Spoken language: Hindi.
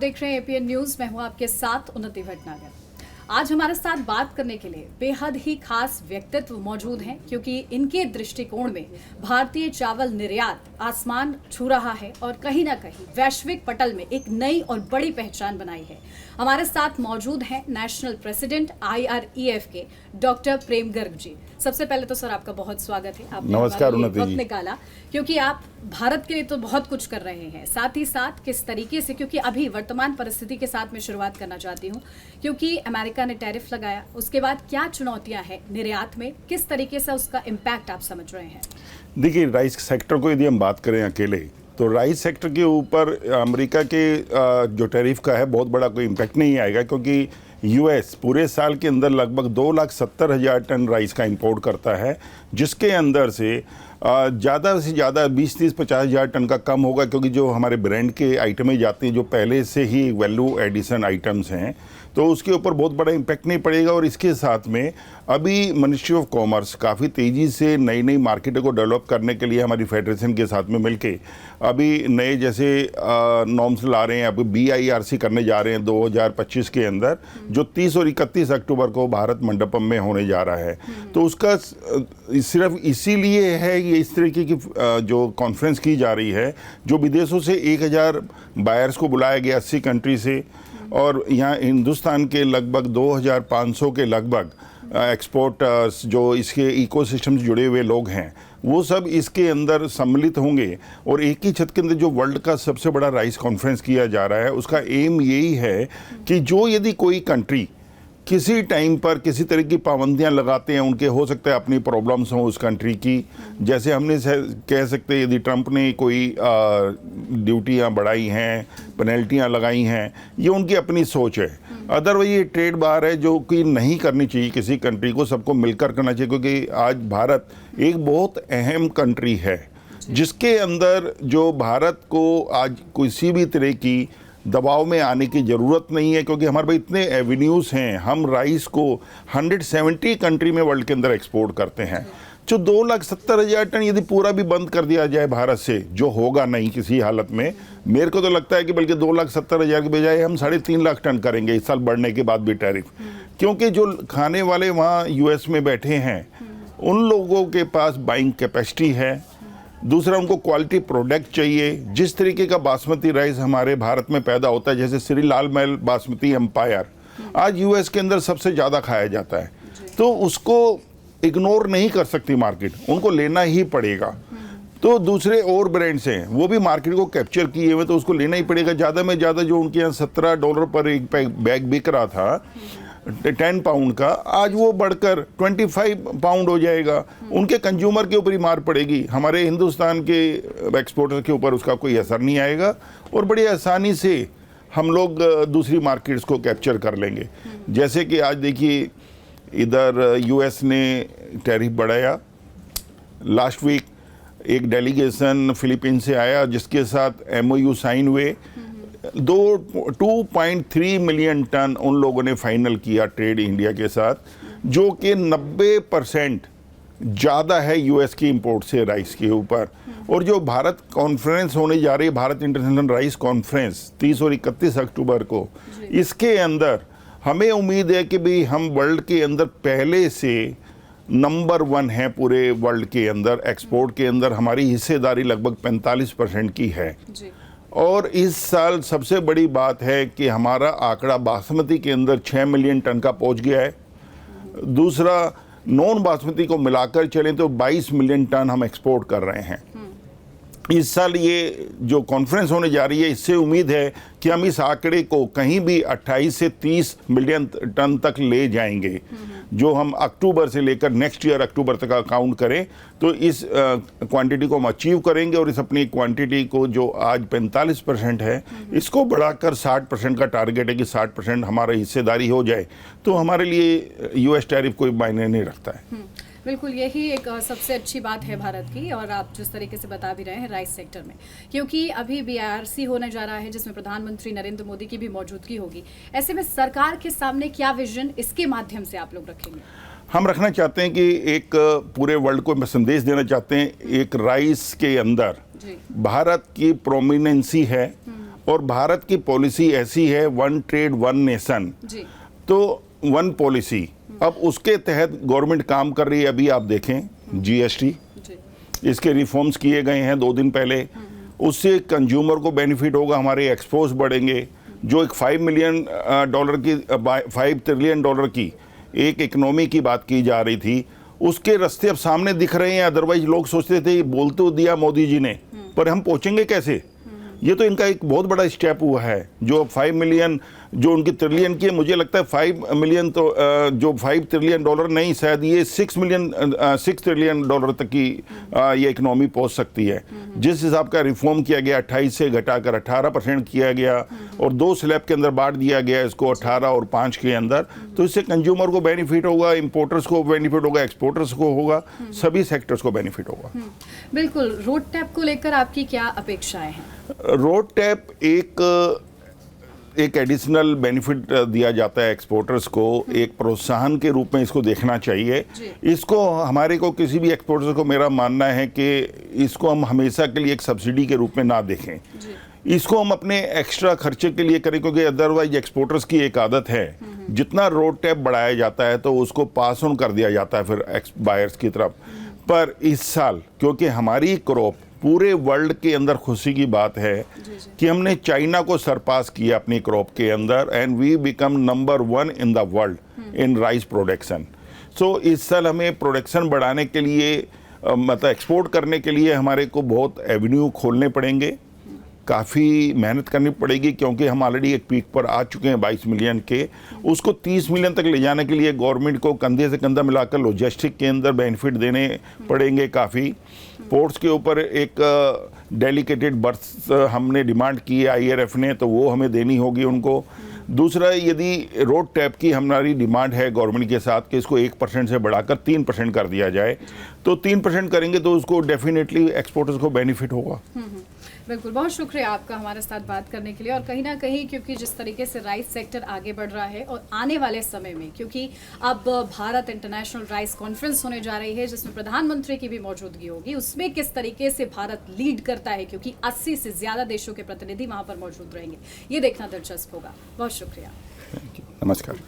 देख रहे हैं एपीएन न्यूज। मैं हूं आपके साथ उन्नति भटनागर। आज हमारे साथ बात करने के लिए बेहद ही खास व्यक्तित्व मौजूद हैं, क्योंकि इनके दृष्टिकोण में भारतीय चावल निर्यात आसमान छू रहा है और कहीं ना कहीं वैश्विक पटल में एक नई और बड़ी पहचान बनाई है। हमारे साथ मौजूद हैं नेशनल प्रेसिडेंट IREF के डॉक्टर प्रेम गर्ग जी। सबसे पहले तो सर आपका बहुत स्वागत है। आपने नमस्कार उन्नति वक्त जी। निकाला, क्योंकि आप भारत के लिए तो बहुत कुछ कर रहे हैं, साथ ही साथ किस तरीके से, क्योंकि अभी वर्तमान परिस्थिति के साथ मैं शुरुआत करना चाहती हूँ, क्योंकि अमेरिका ने टैरिफ लगाया, उसके बाद क्या चुनौतियां हैं निर्यात में, किस तरीके से उसका इम्पैक्ट आप समझ रहे हैं? देखिए, राइस सेक्टर को यदि हम बात करें अकेले, तो राइस सेक्टर के ऊपर अमेरिका के जो टैरिफ का है बहुत बड़ा कोई इम्पैक्ट नहीं आएगा, क्योंकि यूएस पूरे साल के अंदर लगभग 2,70,000 टन राइस का इंपोर्ट करता है, जिसके अंदर से ज़्यादा से ज़्यादा 20-30-50,000 टन का कम होगा, क्योंकि जो हमारे ब्रांड के आइटमें जाती हैं जो पहले से ही वैल्यू एडिशन आइटम्स हैं, तो उसके ऊपर बहुत बड़ा इम्पैक्ट नहीं पड़ेगा। और इसके साथ में अभी मिनिस्ट्री ऑफ कॉमर्स काफ़ी तेज़ी से नई नई मार्केटों को डेवलप करने के लिए हमारी फेडरेशन के साथ में मिलके अभी नए जैसे नॉर्म्स ला रहे हैं। अभी BIRC करने जा रहे हैं 2025 के अंदर, जो 30 और 31 अक्टूबर को भारत मंडपम में होने जा रहा है। तो उसका सिर्फ इसीलिए है ये इस तरीके की जो कॉन्फ्रेंस की जा रही है, जो विदेशों से 1,000 बायर्स को बुलाया गया 80 कंट्री से, और यहाँ हिंदुस्तान के लगभग 2,500 के लगभग एक्सपोर्टर्स जो इसके इकोसिस्टम से जुड़े हुए लोग हैं, वो सब इसके अंदर सम्मिलित होंगे। और एक ही छत के अंदर जो वर्ल्ड का सबसे बड़ा राइस कॉन्फ्रेंस किया जा रहा है, उसका एम यही है कि जो यदि कोई कंट्री किसी टाइम पर किसी तरह की पाबंदियां लगाते हैं, उनके हो सकता है अपनी प्रॉब्लम्स हों उस कंट्री की, जैसे हमने कह सकते हैं यदि ट्रंप ने कोई ड्यूटियां बढ़ाई हैं, पेनल्टियां लगाई हैं, ये उनकी अपनी सोच है। अदरवाइज ये ट्रेड बार है जो कि नहीं करनी चाहिए किसी कंट्री को, सबको मिलकर करना चाहिए, क्योंकि आज भारत एक बहुत अहम कंट्री है, जिसके अंदर जो भारत को आज किसी भी तरह की दबाव में आने की ज़रूरत नहीं है, क्योंकि हमारे पास इतने एवेन्यूज़ हैं। हम राइस को 170 कंट्री में वर्ल्ड के अंदर एक्सपोर्ट करते हैं। जो 2,70,000 टन यदि पूरा भी बंद कर दिया जाए भारत से, जो होगा नहीं किसी हालत में, मेरे को तो लगता है कि बल्कि 2,70,000 के बजाय हम 3.5 लाख टन करेंगे इस साल बढ़ने के बाद भी टैरिफ, क्योंकि जो खाने वाले वहाँ US में बैठे हैं उन लोगों के पास बाइंग कैपेसिटी है। दूसरा, उनको क्वालिटी प्रोडक्ट चाहिए। जिस तरीके का बासमती राइस हमारे भारत में पैदा होता है, जैसे श्री लाल महल बासमती एम्पायर आज US के अंदर सबसे ज़्यादा खाया जाता है, तो उसको इग्नोर नहीं कर सकती मार्केट, उनको लेना ही पड़ेगा। तो दूसरे और ब्रांड्स हैं वो भी मार्केट को कैप्चर किए हुए, तो उसको लेना ही पड़ेगा। ज़्यादा में ज़्यादा जो उनके यहाँ $17 पर एक बैग बिक रहा था 10 पाउंड का, आज वो बढ़कर 25 पाउंड हो जाएगा। उनके कंज्यूमर के ऊपर ही मार पड़ेगी, हमारे हिंदुस्तान के एक्सपोर्टर के ऊपर उसका कोई असर नहीं आएगा, और बड़ी आसानी से हम लोग दूसरी मार्केट्स को कैप्चर कर लेंगे। जैसे कि आज देखिए, इधर US ने टैरिफ बढ़ाया। लास्ट वीक एक डेलीगेशन फिलीपींस से आया, जिसके साथ MOU साइन हुए। 2.3 मिलियन टन उन लोगों ने फाइनल किया ट्रेड इंडिया के साथ, जो कि 90% ज़्यादा है US की इंपोर्ट से राइस के ऊपर। और जो भारत कॉन्फ्रेंस होने जा रही है, भारत इंटरनेशनल राइस कॉन्फ्रेंस 30 और 31 अक्टूबर को, इसके अंदर हमें उम्मीद है कि भाई हम वर्ल्ड के अंदर पहले से नंबर 1 है पूरे वर्ल्ड के अंदर। एक्सपोर्ट के अंदर हमारी हिस्सेदारी लगभग 45% की है। और इस साल सबसे बड़ी बात है कि हमारा आंकड़ा बासमती के अंदर 6 मिलियन टन का पहुंच गया है। दूसरा, नॉन बासमती को मिलाकर चलें तो 22 मिलियन टन हम एक्सपोर्ट कर रहे हैं। इस साल ये जो कॉन्फ्रेंस होने जा रही है, इससे उम्मीद है कि हम इस आंकड़े को कहीं भी 28 से 30 मिलियन टन तक ले जाएंगे, जो हम अक्टूबर से लेकर नेक्स्ट ईयर अक्टूबर तक काउंट करें तो इस क्वांटिटी को हम अचीव करेंगे। और इस अपनी क्वांटिटी को जो आज 45% है, इसको बढ़ाकर 60% का टारगेट है कि 60% हमारा हिस्सेदारी हो जाए, तो हमारे लिए US टैरिफ कोई मायने नहीं रखता है। बिल्कुल, यही एक सबसे अच्छी बात है भारत की। और आप जिस तरीके से बता भी रहे हैं राइस सेक्टर में, क्योंकि अभी BIRC होने जा रहा है, जिसमें प्रधानमंत्री नरेंद्र मोदी की भी मौजूदगी होगी। ऐसे में सरकार के सामने क्या विजन इसके माध्यम से आप लोग रखेंगे? हम रखना चाहते हैं कि एक पूरे वर्ल्ड को संदेश देना चाहते हैं, एक राइस के अंदर भारत की प्रोमिनेंसी है, और भारत की पॉलिसी ऐसी है वन ट्रेड वन नेशन, जी तो वन पॉलिसी। अब उसके तहत गवर्नमेंट काम कर रही है। अभी आप देखें जीएसटी, जी इसके रिफॉर्म्स किए गए हैं 2 दिन पहले, उससे कंज्यूमर को बेनिफिट होगा, हमारे एक्सपोर्ट्स बढ़ेंगे। जो एक $5 मिलियन की $5 ट्रिलियन की एक इकोनॉमी की बात की जा रही थी, उसके रास्ते अब सामने दिख रहे हैं। अदरवाइज लोग सोचते थे बोल तो दिया मोदी जी ने, पर हम पहुंचेंगे कैसे? ये तो इनका एक बहुत बड़ा स्टेप हुआ है। जो 5 मिलियन जो उनकी ट्रिलियन की है, मुझे लगता है 5 मिलियन तो जो $5 ट्रिलियन नहीं, शायद ये 6 ट्रिलियन तक की ये इकोनॉमी पहुंच सकती है। जिस हिसाब का रिफॉर्म किया गया, 28 से घटाकर 18% किया गया और 2 स्लैब के अंदर बांट दिया गया इसको, 18 और 5 के अंदर, तो इससे कंज्यूमर को बेनिफिट होगा, इंपोर्टर्स को बेनिफिट होगा, एक्सपोर्टर्स को होगा, सभी सेक्टर्स को बेनिफिट होगा। बिल्कुल। रोड टैप को लेकर आपकी क्या अपेक्षाएं हैं? रोड टैप एक एडिशनल बेनिफिट दिया जाता है एक्सपोर्टर्स को, एक प्रोत्साहन के रूप में इसको देखना चाहिए। इसको हमारे को किसी भी एक्सपोर्टर्स को मेरा मानना है कि इसको हम हमेशा के लिए एक सब्सिडी के रूप में ना देखें, इसको हम अपने एक्स्ट्रा खर्चे के लिए करें, क्योंकि अदरवाइज एक्सपोर्टर्स की एक आदत है, जितना रोड टैप बढ़ाया जाता है तो उसको पास ऑन कर दिया जाता है फिर बायर्स की तरफ। पर इस साल क्योंकि हमारी क्रॉप पूरे वर्ल्ड के अंदर खुशी की बात है कि हमने चाइना को सरपास किया अपनी क्रॉप के अंदर, and we become number 1 in the world in rice production. So इस साल हमें प्रोडक्शन बढ़ाने के लिए मतलब एक्सपोर्ट करने के लिए हमारे को बहुत एवेन्यू खोलने पड़ेंगे, काफ़ी मेहनत करनी पड़ेगी, क्योंकि हम ऑलरेडी एक पीक पर आ चुके हैं 22 मिलियन के। उसको 30 मिलियन तक ले जाने के लिए गवर्नमेंट को कंधे से कंधा मिलाकर लॉजिस्टिक के अंदर बेनिफिट देने पड़ेंगे काफ़ी। पोर्ट्स के ऊपर एक डेलिकेटेड बर्थ हमने डिमांड की है IRF ने, तो वो हमें देनी होगी उनको। दूसरा, यदि रोड टैप की हमारी डिमांड है गवर्नमेंट के साथ कि इसको 1% से बढ़ाकर 3% कर दिया जाए, तो 3% करेंगे तो उसको डेफिनेटली एक्सपोर्टर्स को बेनिफिट होगा। बिल्कुल, बहुत शुक्रिया आपका हमारे साथ बात करने के लिए। और कहीं ना कहीं क्योंकि जिस तरीके से राइस सेक्टर आगे बढ़ रहा है और आने वाले समय में, क्योंकि अब भारत इंटरनेशनल राइस कॉन्फ्रेंस होने जा रही है जिसमें प्रधानमंत्री की भी मौजूदगी होगी, उसमें किस तरीके से भारत लीड करता है, क्योंकि 80 से ज़्यादा देशों के प्रतिनिधि वहाँ पर मौजूद रहेंगे, ये देखना दिलचस्प होगा। बहुत शुक्रिया। नमस्कार।